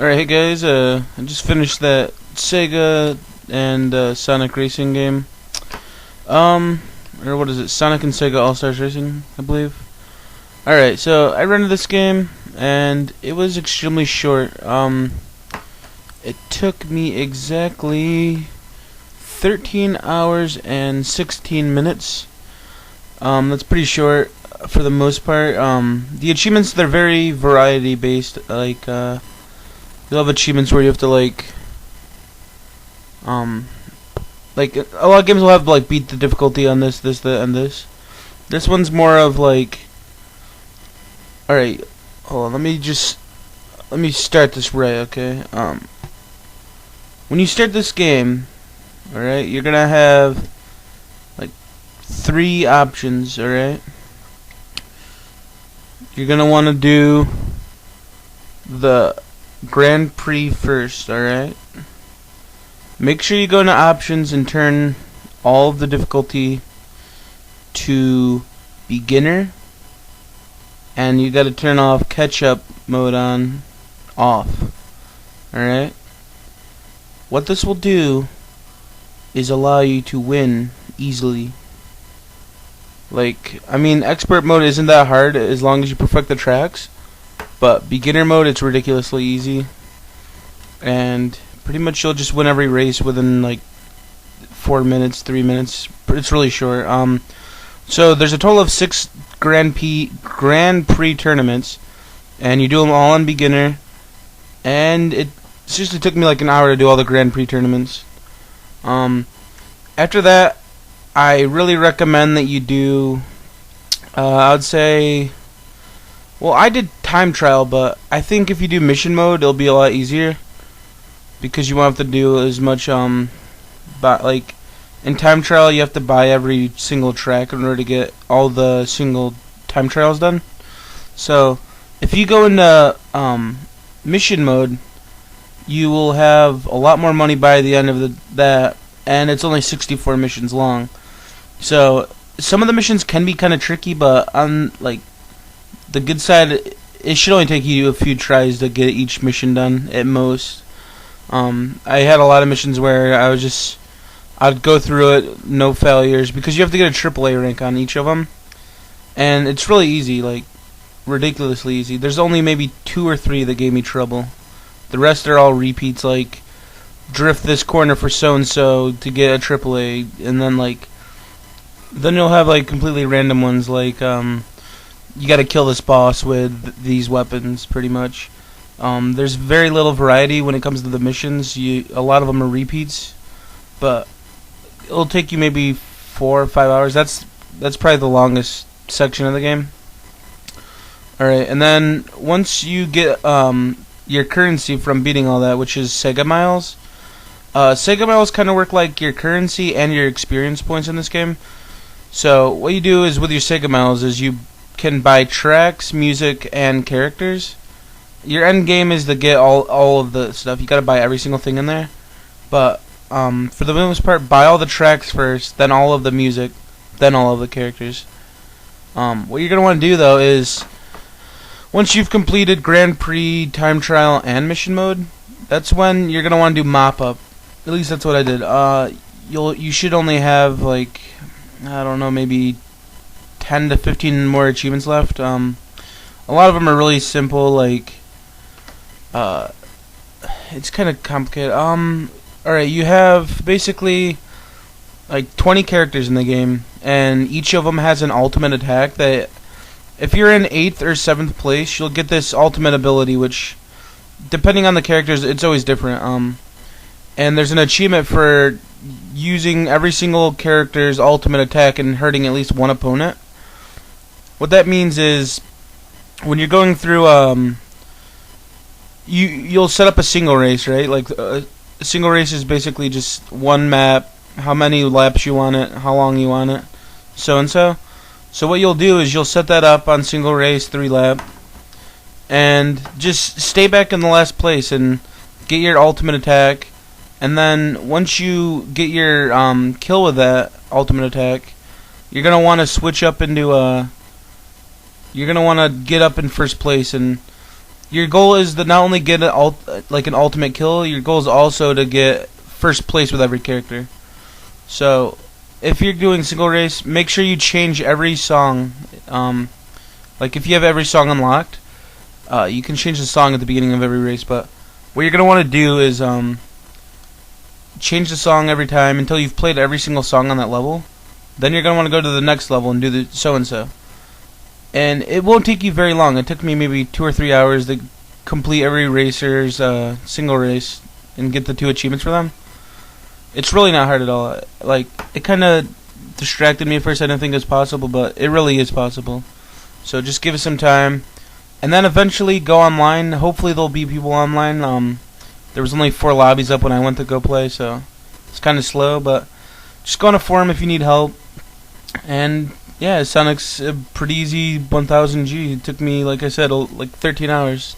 Alright, hey guys, I just finished that Sega and Sonic Racing game. Or what is it? Sonic and Sega All-Stars Racing, I believe. Alright, so I rented this game, and it was extremely short. It took me exactly 13 hours and 16 minutes. That's pretty short for the most part. The achievements, they're very variety-based, like, you'll have achievements where you have to like a lot of games will have like beat the difficulty on this, and this. This one's more of like, alright, hold on, let me start this right, okay? When you start this game, alright, you're gonna have like 3 options, alright? You're gonna wanna do the Grand Prix first, alright? Make sure you go into options and turn all of the difficulty to beginner, and you gotta turn off catch-up mode on off, alright? What this will do is allow you to win easily. Like, I mean, expert mode isn't that hard as long as you perfect the tracks. But beginner mode, it's ridiculously easy, and pretty much you'll just win every race within like 4 minutes, 3 minutes. It's really short. So there's a total of 6 Grand Prix tournaments, and you do them all on beginner. And it seriously took me like an hour to do all the Grand Prix tournaments. After that, I really recommend that you do. I would say. Well, I did time trial, but I think if you do mission mode, it'll be a lot easier because you won't have to do as much. But like in time trial, you have to buy every single track in order to get all the single time trials done. So if you go into mission mode, you will have a lot more money by the end of that, and it's only 64 missions long. So some of the missions can be kind of tricky, but on like the good side, it should only take you a few tries to get each mission done at most. I had a lot of missions where I'd go through it, no failures, because you have to get a AAA rank on each of them, and it's really easy, like ridiculously easy. There's only maybe 2 or 3 that gave me trouble. The rest are all repeats, like drift this corner for so and so to get a AAA, and then you'll have like completely random ones, like you gotta kill this boss with these weapons, pretty much. There's very little variety when it comes to the missions. A lot of them are repeats, but it'll take you maybe 4 or 5 hours. That's probably the longest section of the game. Alright, and then once you get your currency from beating all that, which is Sega Miles. Sega Miles kind of work like your currency and your experience points in this game. So what you do is with your Sega Miles is you can buy tracks, music, and characters. Your end game is to get all of the stuff. You gotta buy every single thing in there. But for the most part, buy all the tracks first, then all of the music, then all of the characters. What you're gonna want to do though is, once you've completed Grand Prix, time trial, and mission mode, that's when you're gonna want to do mop up. At least that's what I did. You should only have like, I don't know, maybe 10 to 15 more achievements left. A lot of them are really simple, like it's kind of complicated. Alright, you have basically like 20 characters in the game, and each of them has an ultimate attack that if you're in 8th or 7th place, you'll get this ultimate ability, which depending on the characters, it's always different. And there's an achievement for using every single character's ultimate attack and hurting at least one opponent. What that means is, when you're going through, you'll set up a single race, right? Like a single race is basically just one map, how many laps you want it, how long you want it, so and so. So what you'll do is you'll set that up on single race 3 lap, and just stay back in the last place and get your ultimate attack. And then once you get your kill with that ultimate attack, you're gonna want to switch up into you're gonna want to get up in first place, and your goal is to not only get like an ultimate kill, your goal is also to get first place with every character. So if you're doing single race, make sure you change every song. Like if you have every song unlocked, you can change the song at the beginning of every race, but what you're going to want to do is change the song every time until you've played every single song on that level. Then you're going to want to go to the next level and do the so-and-so. And it won't take you very long. It took me maybe 2 or 3 hours to complete every racer's single race and get the 2 achievements for them. It's really not hard at all. Like, it kind of distracted me at first. I didn't think it was possible, but it really is possible. So just give it some time. And then eventually go online. Hopefully there'll be people online. There was only 4 lobbies up when I went to go play, so it's kind of slow, but just go on a forum if you need help. And yeah, Sonic's a pretty easy 1000G. It took me, like I said, like 13 hours.